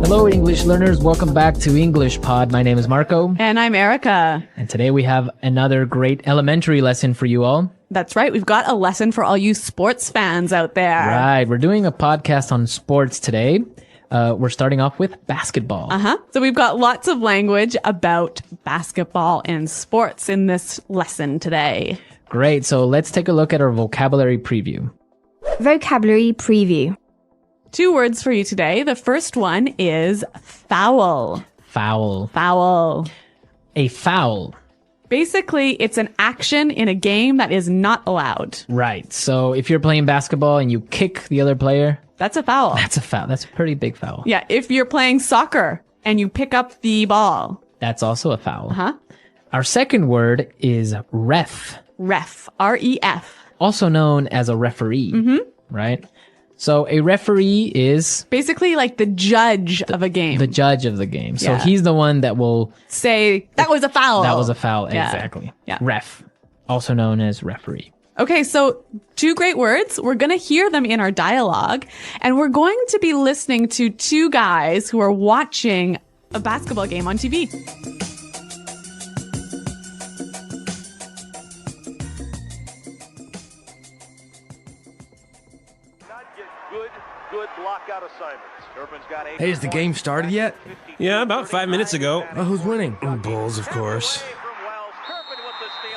Hello, English learners. Welcome back to English Pod. My name is Marco. And I'm Erica. And today we have another great elementary lesson for you all. That's right. We've got a lesson for all you sports fans out there. Right. We're doing a podcast on sports today. We're starting off with basketball. So we've got lots of language about basketball and sports in this lesson today. Great. So let's take a look at our vocabulary preview. Vocabulary preview. 2 words for you today. The first one is foul. Foul. Foul. A foul. Basically, it's an action in a game that is not allowed. Right. So if you're playing basketball and you kick the other player, That's a foul. that's a foul. That's a pretty big foul. Yeah, if you're playing soccer and you pick up the ball. That's also a foul. Uh-huh. Our second word is ref, Ref. R-E-F. also known as a referee, right? So a referee is Basically like the judge of a game. the judge of the game. So Yeah. he's the one that will, Say, that was a foul. that was a foul. Yeah. Exactly. Yeah. Ref, also known as referee. Okay, so 2 great words. We're going to hear them in our dialogue, and we're going to be listening to 2 guys who are watching a basketball game on TV. Good lockout assignments. Durbin's got 8. Hey, has the game started yet? Yeah, about 5 minutes ago. Who's winning? Bulls, of course.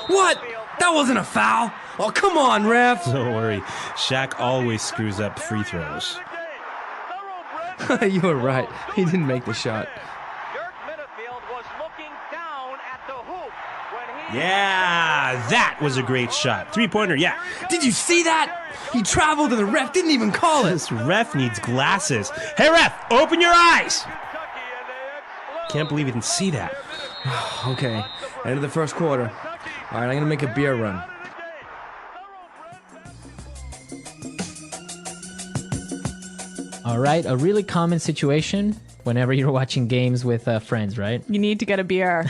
What? That wasn't a foul. Oh, come on, ref. Don't worry. Shaq always screws up free throws. You were right. He didn't make the shot. Yeah, that was a great shot. Three-pointer, yeah. Did you see that? He traveled and the ref didn't even call it. This ref needs glasses. Hey, ref, open your eyes. Can't believe you didn't see that. Okay, end of the first quarter. All right, I'm gonna make a beer run. All right. A really common situation whenever you're watching games with friends, right? You need to get a beer.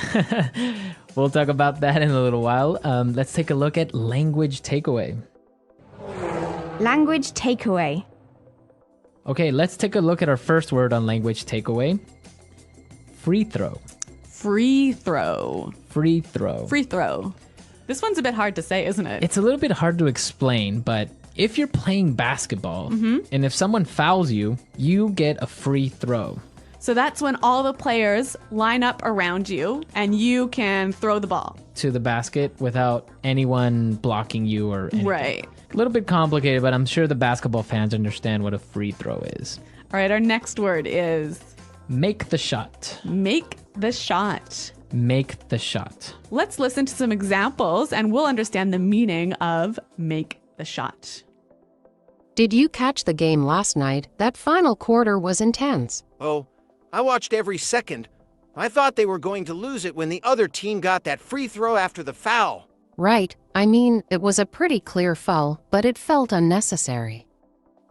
We'll talk about that in a little while. Let's take a look at language takeaway. Language takeaway. Okay, let's take a look at our first word on language takeaway. Free throw. Free throw. Free throw. Free throw. This one's a bit hard to say, isn't it? It's a little bit hard to explain, but if you're playing basketball and if someone fouls you, you get a free throw. So that's when all the players line up around you and you can throw the ball. To the basket without anyone blocking you or anything. Right. A little bit complicated, but I'm sure the basketball fans understand what a free throw is. All right, our next word is Make the shot. make the shot. Make the shot. Let's listen to some examples and we'll understand the meaning of make the shot. Did you catch the game last night? That final quarter was intense. Oh, I watched every second. I thought they were going to lose it when the other team got that free throw after the foul. Right. I mean, it was a pretty clear foul, but it felt unnecessary.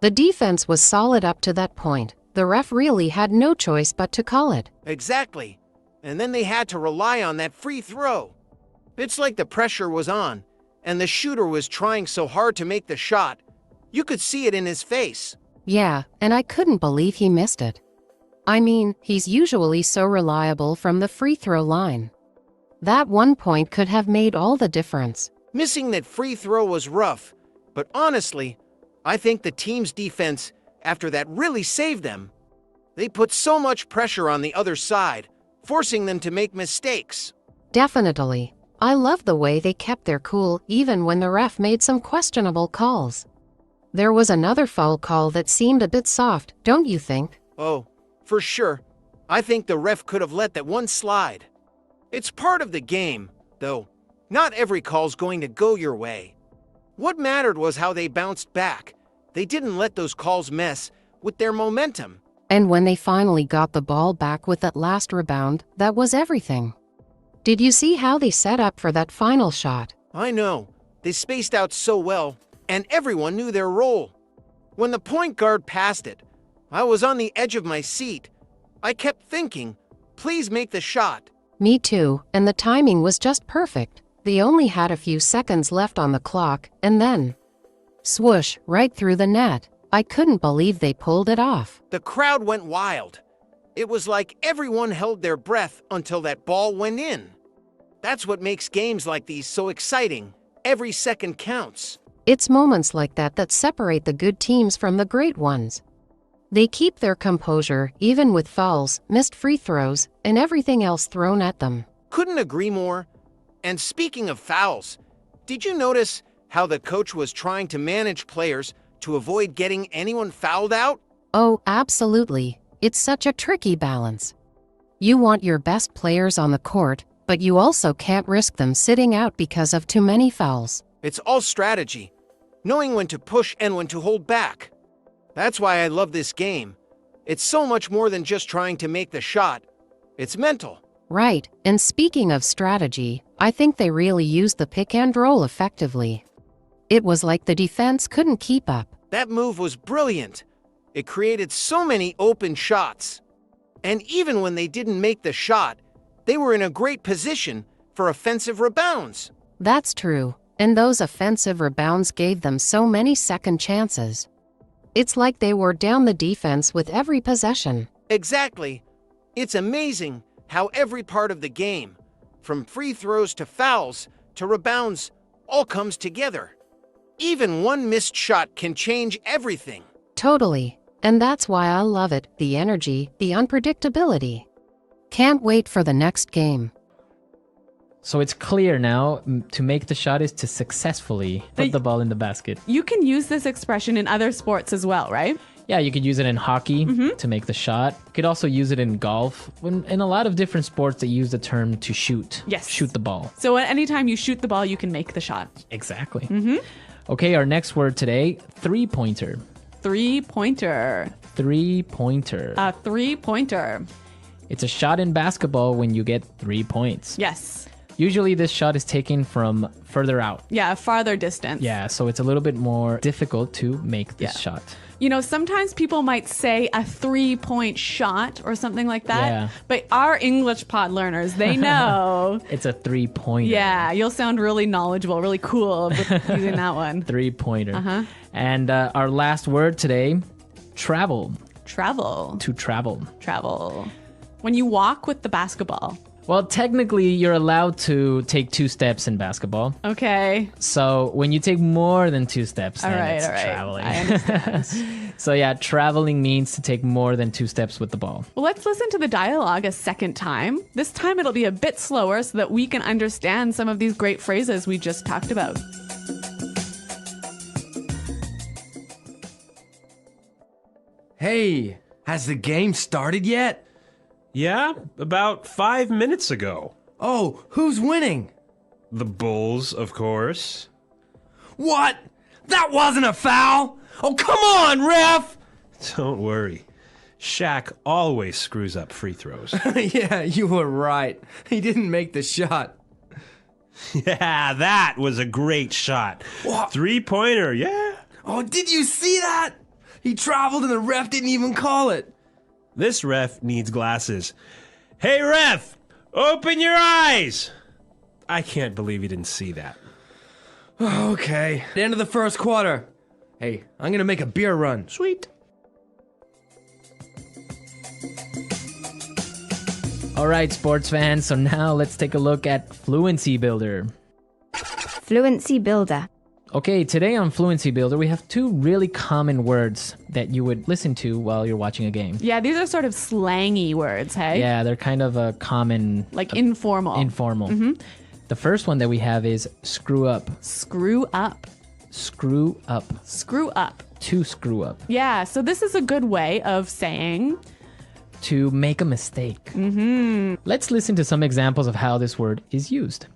The defense was solid up to that point. The ref really had no choice but to call it. Exactly. And then they had to rely on that free throw. It's like the pressure was on, and the shooter was trying so hard to make the shot. You could see it in his face. Yeah, and I couldn't believe he missed it. I mean, he's usually so reliable from the free throw line. That one point could have made all the difference. Missing that free throw was rough, but honestly, I think the team's defense after that really saved them. They put so much pressure on the other side, forcing them to make mistakes. Definitely. I love the way they kept their cool even when the ref made some questionable calls. There was another foul call that seemed a bit soft, don't you think? Oh, for sure. I think the ref could have let that one slide. It's part of the game, though. Not every call's going to go your way. What mattered was how they bounced back. They didn't let those calls mess with their momentum. And when they finally got the ball back with that last rebound, that was everything. Did you see how they set up for that final shot? I know. They spaced out so well, and everyone knew their role. When the point guard passed it, I was on the edge of my seat. I kept thinking, please make the shot. Me too, and the timing was just perfect. They only had a few seconds left on the clock, and then swoosh, right through the net. I couldn't believe they pulled it off. The crowd went wild. It was like everyone held their breath until that ball went in. That's what makes games like these so exciting. Every second counts. It's moments like that that separate the good teams from the great ones. They keep their composure even with fouls, missed free throws, and everything else thrown at them. Couldn't agree more. And speaking of fouls, did you notice how the coach was trying to manage players to avoid getting anyone fouled out? Oh, absolutely. It's such a tricky balance. You want your best players on the court, but you also can't risk them sitting out because of too many fouls. It's all strategy, knowing when to push and when to hold back. That's why I love this game. It's so much more than just trying to make the shot. It's mental. Right, and speaking of strategy, I think they really used the pick and roll effectively. It was like the defense couldn't keep up. That move was brilliant. It created so many open shots. And even when they didn't make the shot, they were in a great position for offensive rebounds. That's true, and those offensive rebounds gave them so many second chances. It's like they wore down the defense with every possession. Exactly. It's amazing how every part of the game, from free throws to fouls to rebounds, all comes together. Even one missed shot can change everything. Totally, and that's why I love it, the energy, the unpredictability. Can't wait for the next game. So it's clear now, to make the shot is to successfully put the ball in the basket. You can use this expression in other sports as well, right? Yeah, you could use it in hockey to make the shot. You could also use it in golf. In a lot of different sports, they use the term to shoot. Yes. Shoot the ball. So anytime you shoot the ball, you can make the shot. Exactly. Okay, our next word today, three-pointer. Three-pointer. Three-pointer. A three-pointer. It's a shot in basketball when you get 3 points. Yes. Usually this shot is taken from further out. Yeah, a farther distance. Yeah, so it's a little bit more difficult to make this shot. You know, sometimes people might say a 3-point shot or something like that. Yeah. But our English pod learners, they know. It's a three-pointer. Yeah, you'll sound really knowledgeable, really cool with using that one. Three-pointer. And our last word today, travel. Travel. To travel. Travel. When you walk with the basketball. Well, technically, you're allowed to take 2 steps in basketball. Okay. So when you take more than 2 steps, then it's all right. traveling. I understand. So yeah, traveling means to take more than 2 steps with the ball. Well, let's listen to the dialogue a second time. This time it'll be a bit slower so that we can understand some of these great phrases we just talked about. Hey, has the game started yet? Yeah, about 5 minutes ago. Oh, who's winning? The Bulls, of course. What? That wasn't a foul! Oh, come on, ref! Don't worry. Shaq always screws up free throws. Yeah, you were right. He didn't make the shot. Yeah, that was a great shot. What? Three-pointer, yeah. Oh, did you see that? He traveled and the ref didn't even call it. This ref needs glasses. Hey, ref! Open your eyes! I can't believe you didn't see that. Okay. At the end of the first quarter. Hey, I'm gonna make a beer run. Sweet. All right, sports fans, so now let's take a look at Fluency Builder. Fluency Builder. Okay, today on Fluency Builder, we have 2 really common words that you would listen to while you're watching a game. Yeah, these are sort of slangy words, hey? Yeah, they're kind of a common... Like informal. Informal. The first one that we have is screw up. Screw up. Screw up. Screw up. To screw up. Yeah, so this is a good way of saying... To make a mistake. Let's listen to some examples of how this word is used.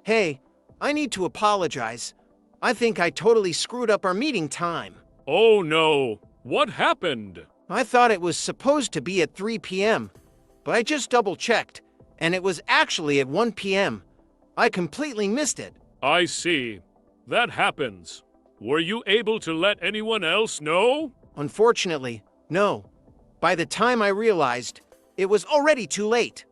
Hey, I need to apologize. I think I totally screwed up our meeting time. Oh no, what happened? I thought it was supposed to be at 3 p.m., but I just double-checked, and it was actually at 1 p.m. I completely missed it. I see. That happens. Were you able to let anyone else know? Unfortunately, no. By the time I realized, it was already too late.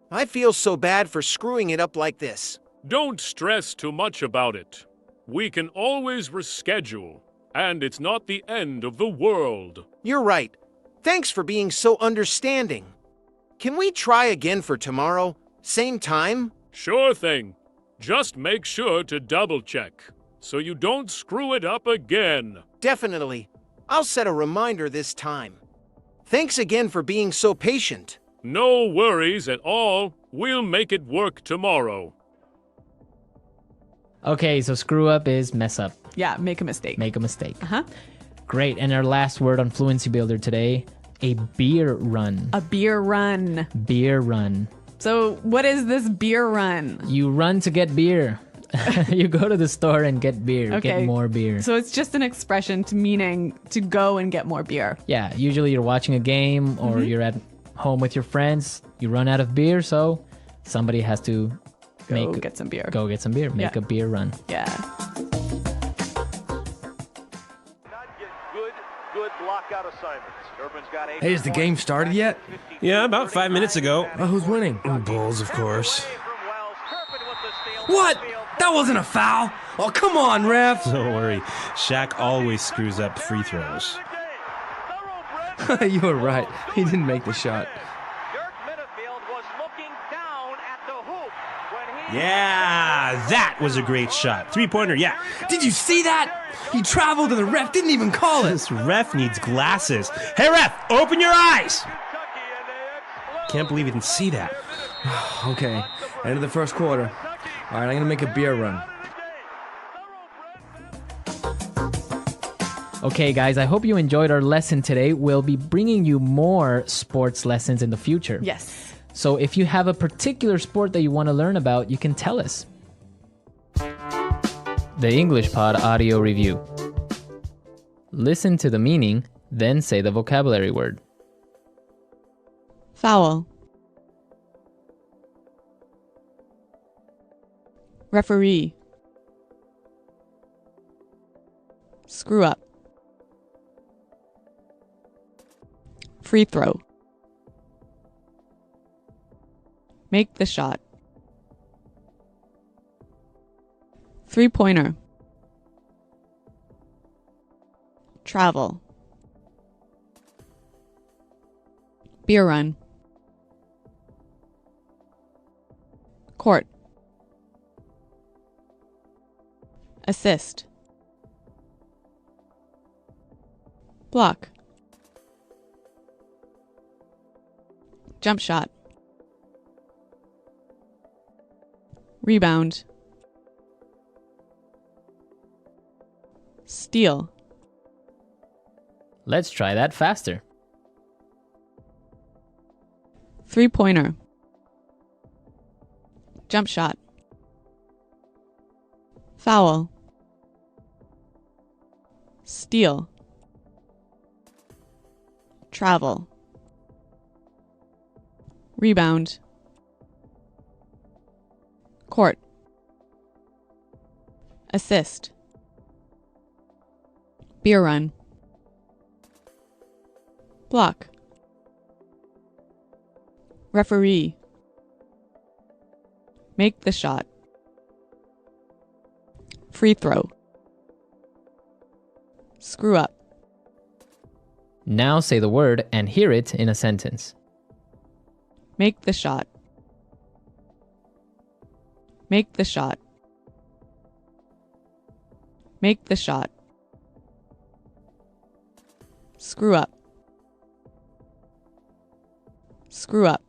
I feel so bad for screwing it up like this. Don't stress too much about it. We can always reschedule, and it's not the end of the world. You're right. Thanks for being so understanding. Can we try again for tomorrow? Same time? Sure thing. Just make sure to double-check, so you don't screw it up again. Definitely. I'll set a reminder this time. Thanks again for being so patient. No worries at all. We'll make it work tomorrow. Okay, so screw up is mess up. Yeah, make a mistake. Make a mistake. Uh-huh. Great. And our last word on Fluency Builder today, a beer run. A beer run. Beer run. So what is this beer run? You run to get beer. You go to the store and get beer, get more beer. So it's just an expression to meaning to go and get more beer. Yeah, usually you're watching a game or you're at home with your friends. You run out of beer, so somebody has to Go get some beer. Go get some beer. Make a beer run. Yeah. Good lockout assignments. Durbin's got Hey, has the game started yet? Yeah, about 5 minutes ago. Who's winning? Bulls, of course. What? That wasn't a foul. Oh, come on, ref. Don't worry. Shaq always screws up free throws. You were right. He didn't make the shot. Yeah, that was a great shot. Three-pointer, yeah. Did you see that? He traveled and the ref didn't even call it. This ref needs glasses. Hey, ref, open your eyes! Can't believe you didn't see that. Okay, end of the first quarter. All right, I'm going to make a beer run. Okay, guys, I hope you enjoyed our lesson today. We'll be bringing you more sports lessons in the future. Yes. So if you have a particular sport that you want to learn about, you can tell us. The English Pod Audio Review. Listen to the meaning, then say the vocabulary word. Foul. Referee. Screw up. Free throw. Make the shot. Three-pointer. Travel. Beer run. Court. Assist. Block. Jump shot. Rebound. Steal. Let's try that faster. Three-pointer. Jump shot. Foul. Steal. Travel. Rebound. Court. Assist. Beer run. Block. Referee. Make the shot. Free throw. Screw up. Now say the word and hear it in a sentence. Make the shot. Make the shot. Make the shot. Screw up. Screw up.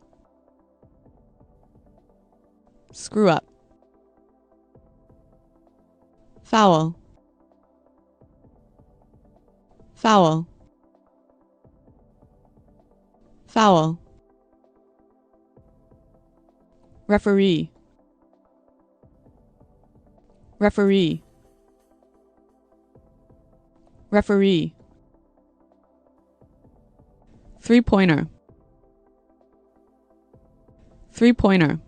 Screw up. Foul. Foul. Foul. Referee. Referee. Referee. Three-pointer. Three-pointer.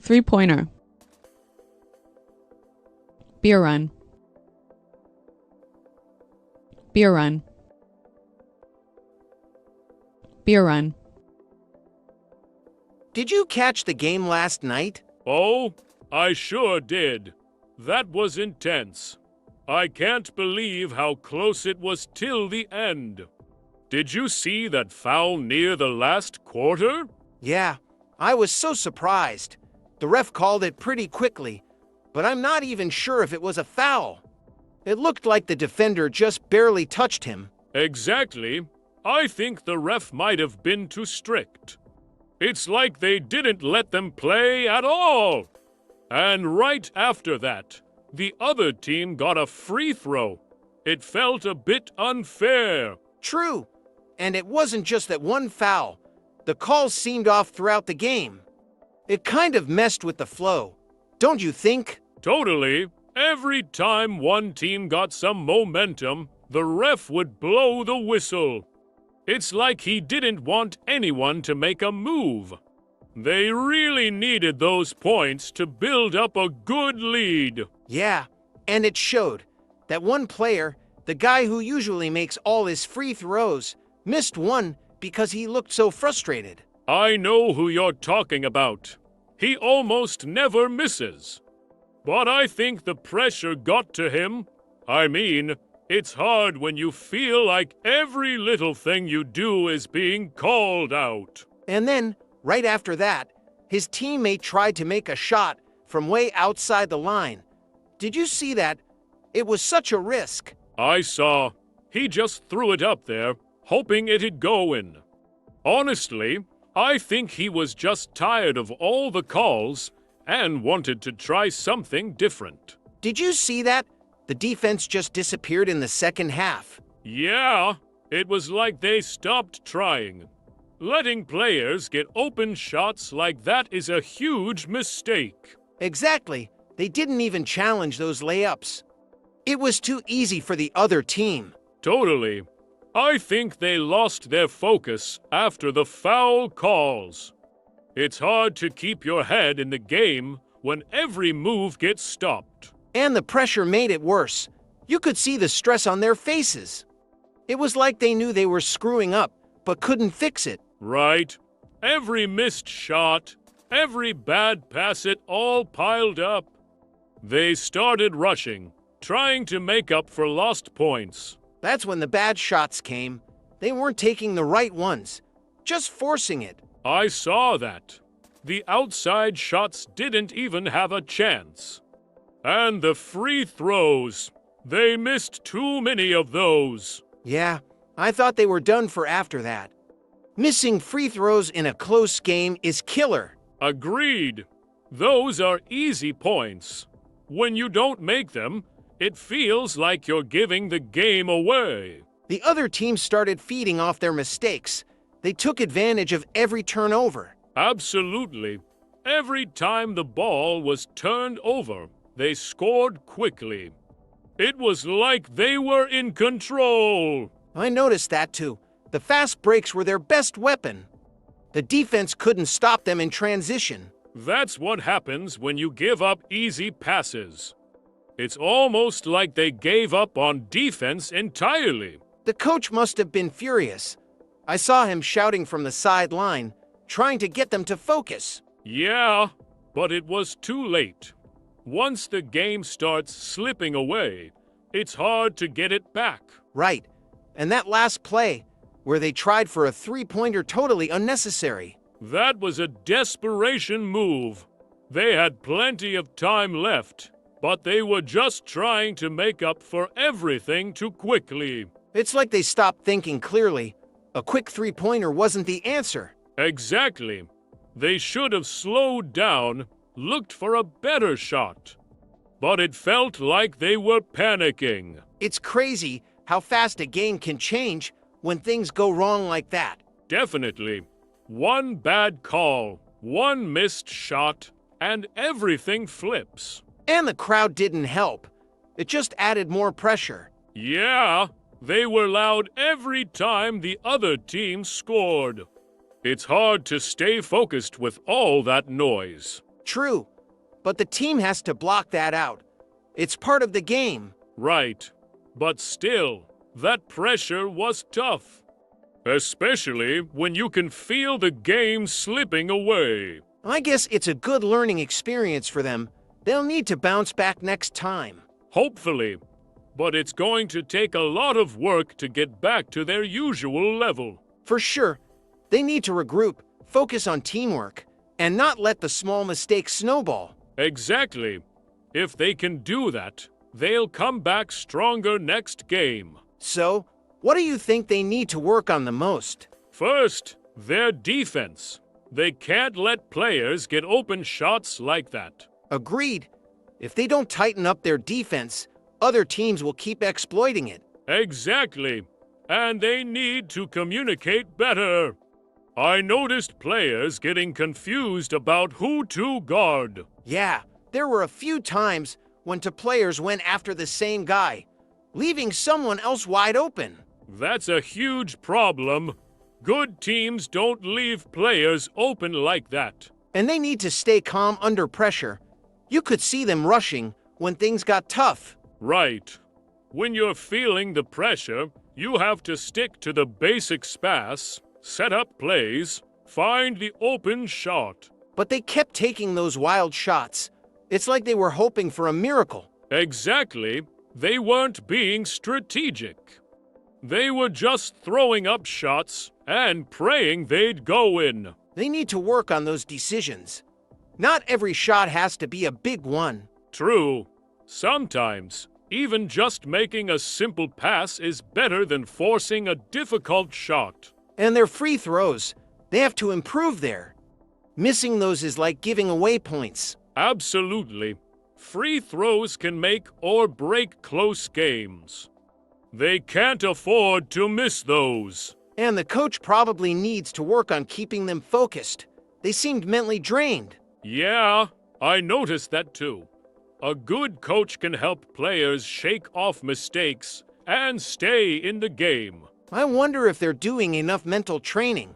Three-pointer. Beer run. Beer run. Beer run. Did you catch the game last night? Oh, I sure did. That was intense. I can't believe how close it was till the end. Did you see that foul near the last quarter? Yeah, I was so surprised. The ref called it pretty quickly, but I'm not even sure if it was a foul. It looked like the defender just barely touched him. Exactly. I think the ref might have been too strict. It's like they didn't let them play at all. And right after that, the other team got a free throw. It felt a bit unfair. True. And it wasn't just that one foul. The calls seemed off throughout the game. It kind of messed with the flow. Don't you think? Totally. Every time one team got some momentum, the ref would blow the whistle. It's like he didn't want anyone to make a move. They really needed those points to build up a good lead. Yeah, and it showed. That one player, the guy who usually makes all his free throws, missed one because he looked so frustrated. I know who you're talking about. He almost never misses. But I think the pressure got to him. I mean, it's hard when you feel like every little thing you do is being called out. And then, right after that, his teammate tried to make a shot from way outside the line. Did you see that? It was such a risk. I saw. He just threw it up there, hoping it'd go in. Honestly, I think he was just tired of all the calls and wanted to try something different. Did you see that? The defense just disappeared in the second half. Yeah, it was like they stopped trying. Letting players get open shots like that is a huge mistake. Exactly. They didn't even challenge those layups. It was too easy for the other team. Totally. I think they lost their focus after the foul calls. It's hard to keep your head in the game when every move gets stopped. And the pressure made it worse. You could see the stress on their faces. It was like they knew they were screwing up, but couldn't fix it. Right. Every missed shot, every bad pass, it all piled up. They started rushing, trying to make up for lost points. That's when the bad shots came. They weren't taking the right ones, just forcing it. I saw that. The outside shots didn't even have a chance. And the free throws. They missed too many of those. Yeah, I thought they were done for after that. Missing free throws in a close game is killer. Agreed. Those are easy points. When you don't make them, it feels like you're giving the game away. The other team started feeding off their mistakes. They took advantage of every turnover. Absolutely. Every time the ball was turned over, they scored quickly. It was like they were in control. I noticed that too. The fast breaks were their best weapon. The defense couldn't stop them in transition. That's what happens when you give up easy passes. It's almost like they gave up on defense entirely. The coach must have been furious. I saw him shouting from the sideline, trying to get them to focus. Yeah, but it was too late. Once the game starts slipping away, it's hard to get it back. Right. And that last play, where they tried for a three-pointer, totally unnecessary. That was a desperation move. They had plenty of time left, but they were just trying to make up for everything too quickly. It's like they stopped thinking clearly. A quick three-pointer wasn't the answer. Exactly. They should have slowed down, looked for a better shot. But it felt like they were panicking. It's crazy how fast a game can change when things go wrong like that. Definitely. One bad call, one missed shot, and everything flips. And the crowd didn't help. It just added more pressure. Yeah, they were loud every time the other team scored. It's hard to stay focused with all that noise. True, but the team has to block that out. It's part of the game. Right, but still, that pressure was tough. Especially when you can feel the game slipping away. I guess it's a good learning experience for them. They'll need to bounce back next time. Hopefully. but it's going to take a lot of work to get back to their usual level. For sure, they need to regroup, focus on teamwork, and not let the small mistakes snowball. Exactly. If they can do that, they'll come back stronger next game. So, what do you think they need to work on the most? First, their defense. They can't let players get open shots like that. Agreed. If they don't tighten up their defense, other teams will keep exploiting it. Exactly. And they need to communicate better. I noticed players getting confused about who to guard. Yeah, there were a few times when two players went after the same guy, leaving someone else wide open. That's a huge problem. Good teams don't leave players open like that. And they need to stay calm under pressure. You could see them rushing when things got tough. Right. When you're feeling the pressure, you have to stick to the basic pass, set up plays, find the open shot. But they kept taking those wild shots. It's like they were hoping for a miracle. Exactly. They weren't being strategic. They were just throwing up shots and praying they'd go in. They need to work on those decisions. Not every shot has to be a big one. True. Sometimes, even just making a simple pass is better than forcing a difficult shot. And their free throws, they have to improve there. Missing those is like giving away points. Absolutely. Free throws can make or break close games. They can't afford to miss those. And the coach probably needs to work on keeping them focused. They seemed mentally drained. Yeah, I noticed that too. A good coach can help players shake off mistakes and stay in the game. I wonder if they're doing enough mental training.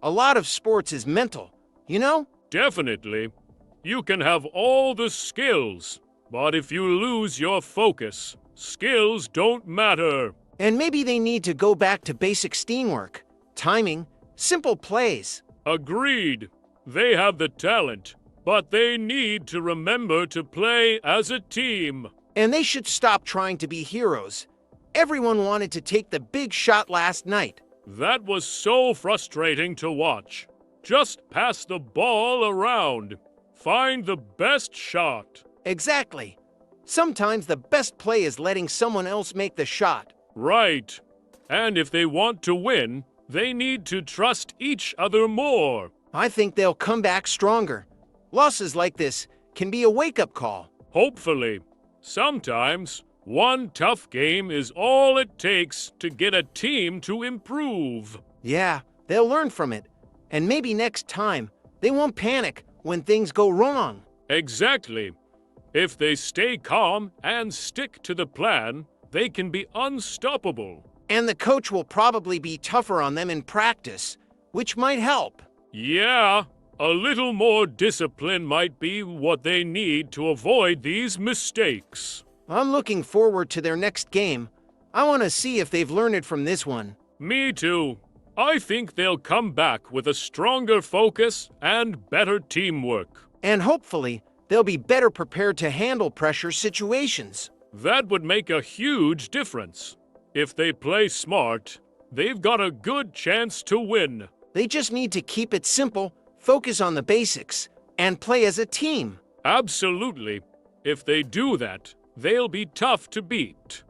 A lot of sports is mental, you know? Definitely. You can have all the skills, but if you lose your focus, skills don't matter. And maybe they need to go back to basic teamwork, timing, simple plays. Agreed. They have the talent, but they need to remember to play as a team. And they should stop trying to be heroes. Everyone wanted to take the big shot last night. That was so frustrating to watch. Just pass the ball around. Find the best shot. Exactly. Sometimes the best play is letting someone else make the shot. Right. And if they want to win, they need to trust each other more. I think they'll come back stronger. Losses like this can be a wake-up call. Hopefully. Sometimes, one tough game is all it takes to get a team to improve. Yeah, they'll learn from it. And maybe next time, they won't panic when things go wrong. Exactly. If they stay calm and stick to the plan, they can be unstoppable. And the coach will probably be tougher on them in practice, which might help. Yeah, a little more discipline might be what they need to avoid these mistakes. I'm looking forward to their next game. I want to see if they've learned from this one. Me too. I think they'll come back with a stronger focus and better teamwork. And hopefully, they'll be better prepared to handle pressure situations. That would make a huge difference. If they play smart, they've got a good chance to win. They just need to keep it simple, focus on the basics, and play as a team. Absolutely. If they do that, they'll be tough to beat.